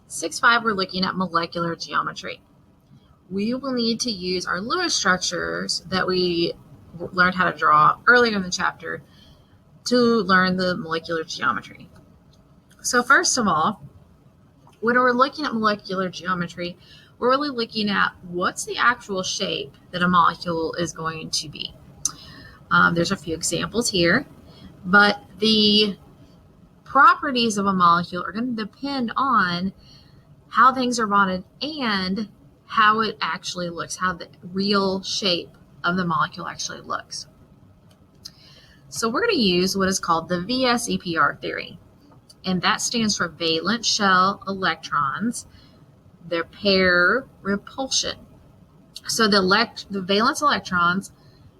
6.5, we're looking at molecular geometry. We will need to use our Lewis structures that we learned how to draw earlier in the chapter to learn the molecular geometry. So first of all, when we're looking at molecular geometry, we're really looking at what's the actual shape that a molecule is going to be. There's a few examples here, but the properties of a molecule are going to depend on how things are bonded and how it actually looks, how the real shape of the molecule actually looks. So we're going to use what is called the VSEPR theory, and that stands for valence shell electrons, their pair repulsion. So the valence electrons,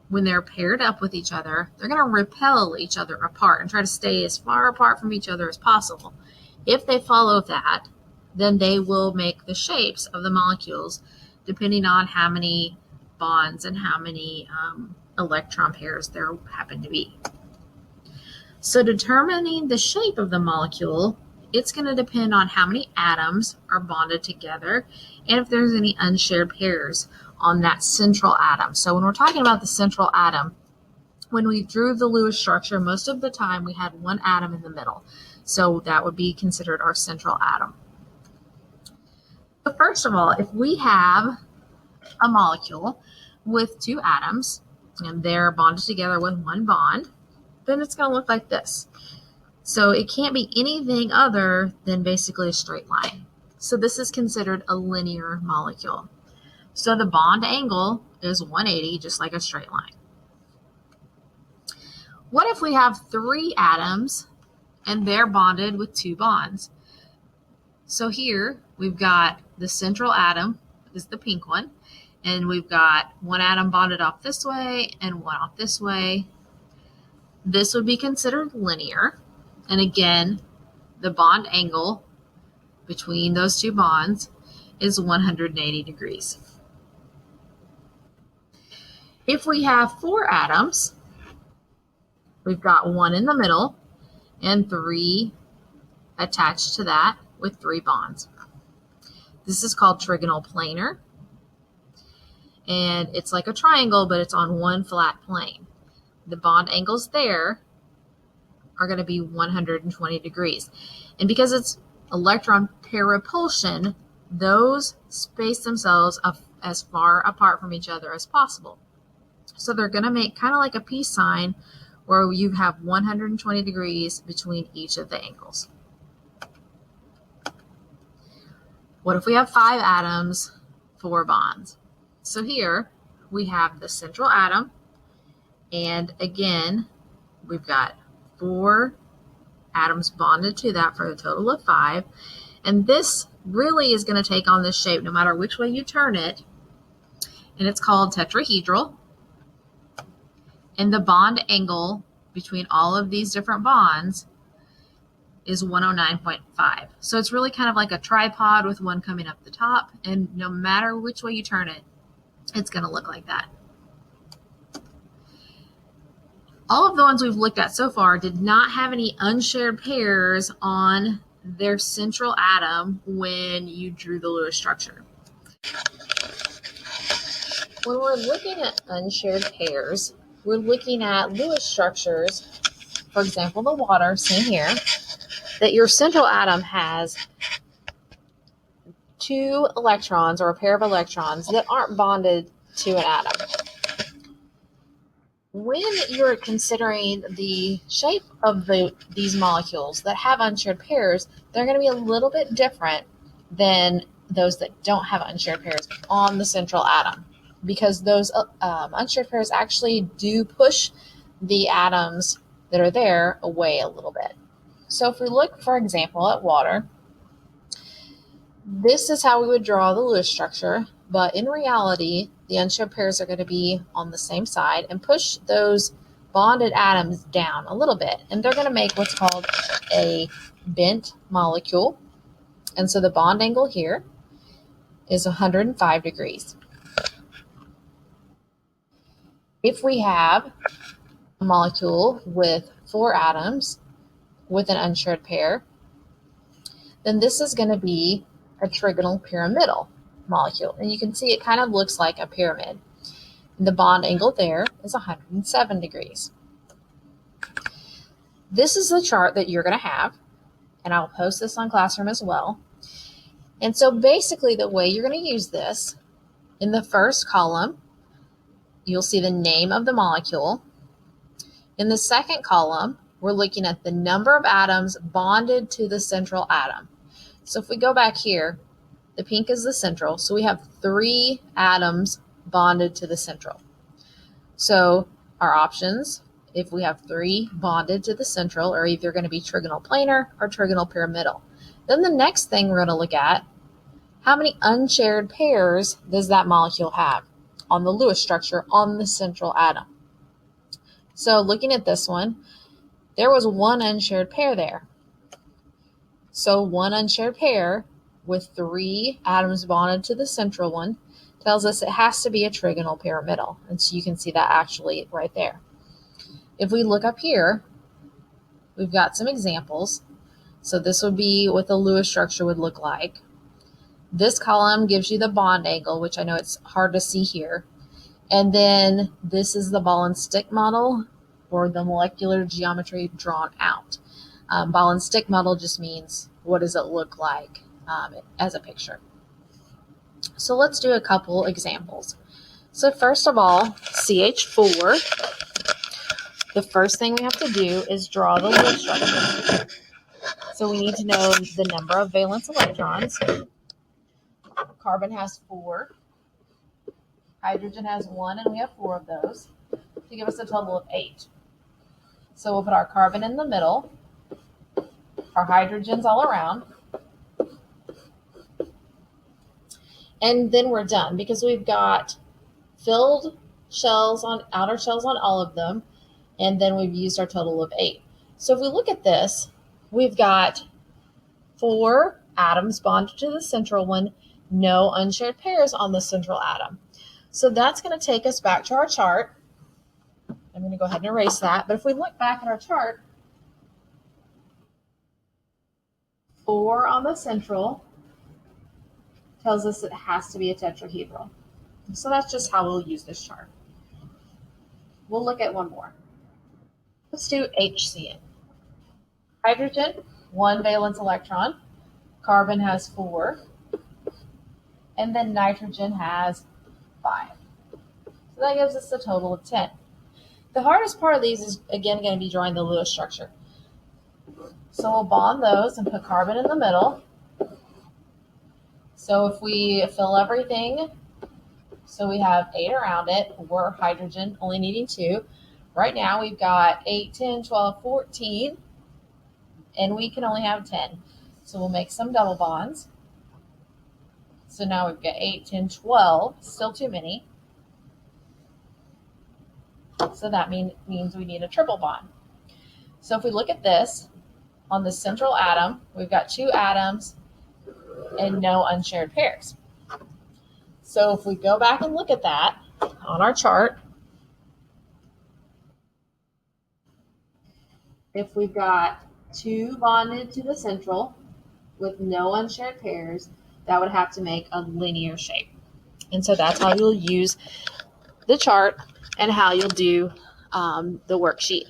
when they're paired up with each other, they're going to repel each other apart and try to stay as far apart from each other as possible. If they follow that, then they will make the shapes of the molecules depending on how many bonds and how many electron pairs there happen to be. So determining the shape of the molecule, it's going to depend on how many atoms are bonded together and if there's any unshared pairs on that central atom. So when we're talking about the central atom, when we drew the Lewis structure, most of the time we had one atom in the middle. So that would be considered our central atom. So first of all, if we have a molecule with two atoms and they're bonded together with one bond, then it's going to look like this. So it can't be anything other than basically a straight line. So this is considered a linear molecule. So the bond angle is 180, just like a straight line. What if we have three atoms and they're bonded with two bonds? So here we've got the central atom is the pink one, and we've got one atom bonded off this way and one off this way. This would be considered linear. And again, the bond angle between those two bonds is 180 degrees. If we have four atoms, we've got one in the middle and three attached to that with three bonds. This is called trigonal planar, and it's like a triangle, but it's on one flat plane. The bond angles there are going to be 120 degrees. And because it's electron pair repulsion, those space themselves as far apart from each other as possible. So they're going to make kind of like a peace sign where you have 120 degrees between each of the angles. What if we have five atoms, four bonds? So here we have the central atom, and again, we've got four atoms bonded to that for a total of five. And this really is going to take on this shape no matter which way you turn it, and it's called tetrahedral. And the bond angle between all of these different bonds is 109.5. So it's really kind of like a tripod with one coming up the top, and no matter which way you turn it, it's going to look like that. All of the ones we've looked at so far did not have any unshared pairs on their central atom when you drew the Lewis structure. When we're looking at unshared pairs, we're looking at Lewis structures, for example, the water, seen here, that your central atom has two electrons or a pair of electrons that aren't bonded to an atom. When you're considering the shape of these molecules that have unshared pairs, they're going to be a little bit different than those that don't have unshared pairs on the central atom, because those unshared pairs actually do push the atoms that are there away a little bit. So if we look, for example, at water, this is how we would draw the Lewis structure, but in reality, the unshared pairs are going to be on the same side and push those bonded atoms down a little bit, and they're going to make what's called a bent molecule. And so the bond angle here is 105 degrees. If we have a molecule with four atoms with an unshared pair, then this is going to be a trigonal pyramidal molecule. And you can see it kind of looks like a pyramid. And the bond angle there is 107 degrees. This is the chart that you're going to have, and I'll post this on Classroom as well. And so basically the way you're going to use this, in the first column, you'll see the name of the molecule. In the second column, we're looking at the number of atoms bonded to the central atom. So if we go back here, the pink is the central, so we have 3 atoms bonded to the central. So our options, if we have 3 bonded to the central, are either going to be trigonal planar or trigonal pyramidal. Then the next thing we're going to look at, how many unshared pairs does that molecule have on the Lewis structure on the central atom? So looking at this one, there was 1 unshared pair there. So 1 unshared pair with 3 atoms bonded to the central one tells us it has to be a trigonal pyramidal. And so you can see that actually right there. If we look up here, we've got some examples. So this would be what the Lewis structure would look like. This column gives you the bond angle, which I know it's hard to see here. And then this is the ball and stick model, or the molecular geometry drawn out. Ball and stick model just means what does it look like as a picture. So let's do a couple examples. So first of all, CH4, the first thing we have to do is draw the Lewis structure. So we need to know the number of valence electrons. Carbon has 4. Hydrogen has 1, and we have 4 of those to give us a total of 8. So we'll put our carbon in the middle, our hydrogens all around, and then we're done because we've got filled shells on outer shells on all of them, and then we've used our total of 8. So if we look at this, we've got 4 atoms bonded to the central one, no unshared pairs on the central atom. So that's going to take us back to our chart. I'm going to go ahead and erase that. But if we look back at our chart, 4 on the central tells us it has to be a tetrahedral. So that's just how we'll use this chart. We'll look at one more. Let's do HCN. Hydrogen, 1 valence electron. Carbon has 4. And then nitrogen has 5. So that gives us a total of 10. The hardest part of these is, again, going to be drawing the Lewis structure. So we'll bond those and put carbon in the middle. So if we fill everything, so we have 8 around it, we're hydrogen, only needing 2. Right now we've got 8, 10, 12, 14, and we can only have 10. So we'll make some double bonds. So now we've got 8, 10, 12, still too many. So that means we need a triple bond. So if we look at this, on the central atom, we've got 2 atoms and no unshared pairs. So if we go back and look at that on our chart, if we've got 2 bonded to the central with no unshared pairs, that would have to make a linear shape. And so that's how you'll use the chart and how you'll do the worksheet.